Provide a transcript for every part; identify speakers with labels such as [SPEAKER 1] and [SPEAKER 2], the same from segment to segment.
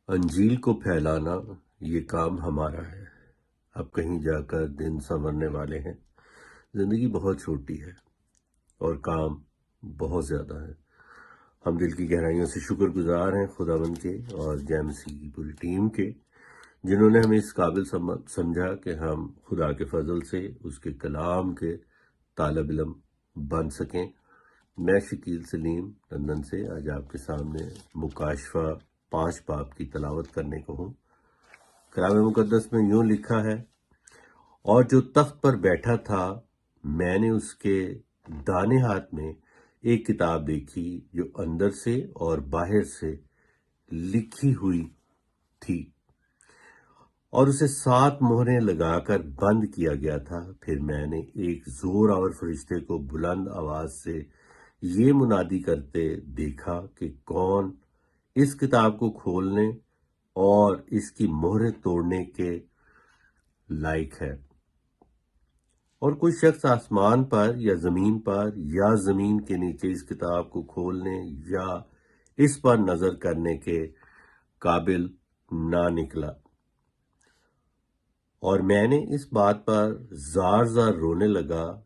[SPEAKER 1] انجیل کو پھیلانا یہ کام ہمارا ہے۔ اب کہیں جا کر دن سنورنے والے ہیں۔ زندگی بہت چھوٹی ہے اور کام بہت زیادہ ہے۔ ہم دل کی گہرائیوں سے شکر گزار ہیں خداوند کے اور جیمسی کی پوری ٹیم کے، جنہوں نے ہمیں اس قابل سمجھا کہ ہم خدا کے فضل سے اس کے کلام کے طالب علم بن سکیں۔ میں شکیل سلیم لندن سے آج آپ کے سامنے مکاشفہ 5 باب کی تلاوت کرنے کو ہوں۔ کلام مقدس میں یوں لکھا ہے، اور جو تخت پر بیٹھا تھا میں نے اس کے دانے ہاتھ میں ایک کتاب دیکھی جو اندر سے اور باہر سے لکھی ہوئی تھی، اور اسے 7 مہریں لگا کر بند کیا گیا تھا۔ پھر میں نے ایک زور آور فرشتے کو بلند آواز سے یہ منادی کرتے دیکھا کہ کون اس کتاب کو کھولنے اور اس کی مہریں توڑنے کے لائق ہے۔ اور کوئی شخص آسمان پر یا زمین پر یا زمین کے نیچے اس کتاب کو کھولنے یا اس پر نظر کرنے کے قابل نہ نکلا۔ اور میں نے اس بات پر زار زار رونے لگا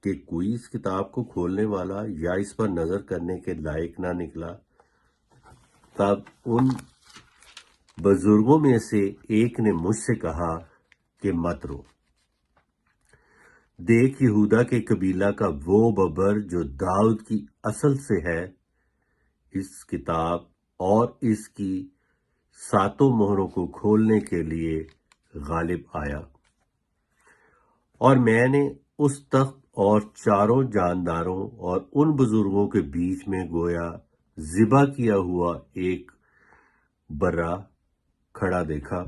[SPEAKER 1] کہ کوئی اس کتاب کو کھولنے والا یا اس پر نظر کرنے کے لائق نہ نکلا۔ تب ان بزرگوں میں سے ایک نے مجھ سے کہا کہ مت رو، دیکھ یہودا کے قبیلہ کا وہ ببر جو داؤد کی اصل سے ہے، اس کتاب اور اس کی 7 مہروں کو کھولنے کے لیے غالب آیا۔ اور میں نے اس تخت اور 4 جانداروں اور ان بزرگوں کے بیچ میں گویا ذبح کیا ہوا ایک برا کھڑا دیکھا۔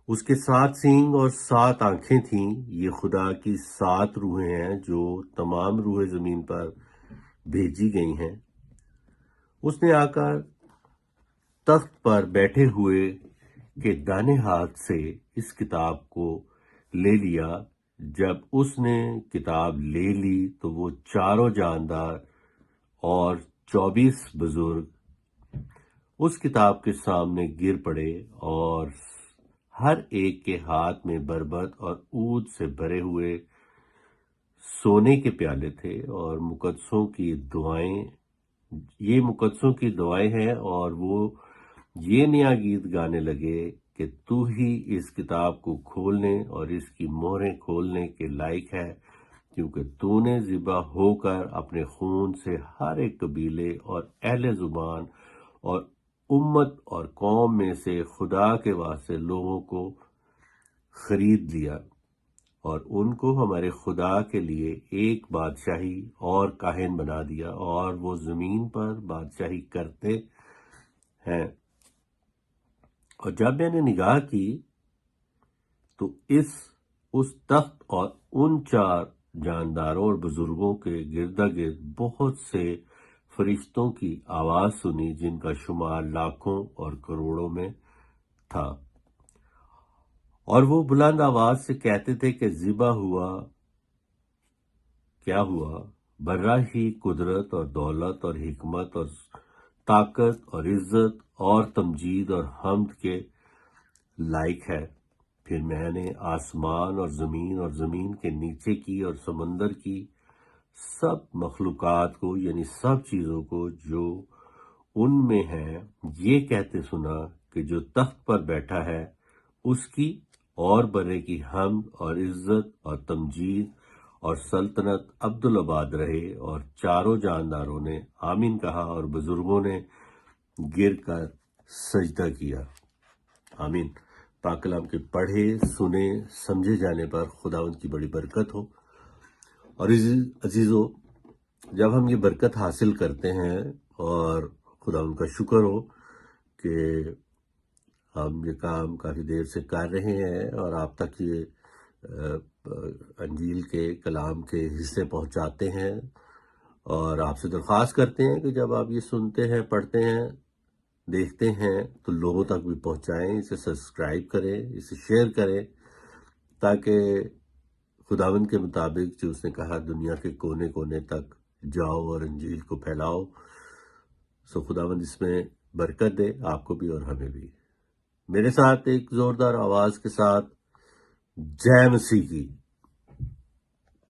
[SPEAKER 1] اس کے 7 سینگ اور 7 آنکھیں تھیں۔ یہ خدا کی 7 روحیں ہیں جو تمام روحیں زمین پر بھیجی گئی ہیں۔ اس نے آ کر تخت پر بیٹھے ہوئے کے دانے ہاتھ سے اس کتاب کو لے لیا۔ جب اس نے کتاب لے لی تو وہ 4 جاندار اور 24 بزرگ اس کتاب کے سامنے گر پڑے، اور ہر ایک کے ہاتھ میں بربط اور عود سے بھرے ہوئے سونے کے پیالے تھے، اور مقدسوں کی دعائیں ہیں، اور وہ یہ نیا گیت گانے لگے کہ تو ہی اس کتاب کو کھولنے اور اس کی مہریں کھولنے کے لائق ہے، کیونکہ تو نے ذبح ہو کر اپنے خون سے ہر ایک قبیلے اور اہل زبان اور امت اور قوم میں سے خدا کے واسطے لوگوں کو خرید لیا، اور ان کو ہمارے خدا کے لیے ایک بادشاہی اور کاہن بنا دیا، اور وہ زمین پر بادشاہی کرتے ہیں۔ اور جب میں نے نگاہ کی تو اس تخت اور ان 4 جانداروں اور بزرگوں کے گردا گرد بہت سے فرشتوں کی آواز سنی، جن کا شمار لاکھوں اور کروڑوں میں تھا، اور وہ بلند آواز سے کہتے تھے کہ ذبح ہوا کیا ہوا برا ہی قدرت اور دولت اور حکمت اور طاقت اور عزت اور تمجید اور حمد کے لائق ہے۔ پھر میں نے آسمان اور زمین کے نیچے کی اور سمندر کی سب مخلوقات کو، یعنی سب چیزوں کو جو ان میں ہیں، یہ کہتے سنا کہ جو تخت پر بیٹھا ہے اس کی اور برے کی حمد اور عزت اور تمجید اور سلطنت عبدالآباد رہے۔ اور 4 جانداروں نے آمین کہا، اور بزرگوں نے گر کر سجدہ کیا۔ آمین۔ پاک کلام کے پڑھے سنے سمجھے جانے پر خداوند کی بڑی برکت ہو۔ اور عزیزو، جب ہم یہ برکت حاصل کرتے ہیں اور خداوند کا شکر ہو کہ ہم یہ کام کافی دیر سے کر رہے ہیں اور آپ تک یہ انجیل کے کلام کے حصے پہنچاتے ہیں، اور آپ سے درخواست کرتے ہیں کہ جب آپ یہ سنتے ہیں، پڑھتے ہیں، دیکھتے ہیں تو لوگوں تک بھی پہنچائیں، اسے سبسکرائب کریں، اسے شیئر کریں، تاکہ خداوند کے مطابق جو اس نے کہا دنیا کے کونے کونے تک جاؤ اور انجیل کو پھیلاؤ۔ خداوند اس میں برکت دے آپ کو بھی اور ہمیں بھی۔ میرے ساتھ ایک زوردار آواز کے ساتھ جے مسیح کی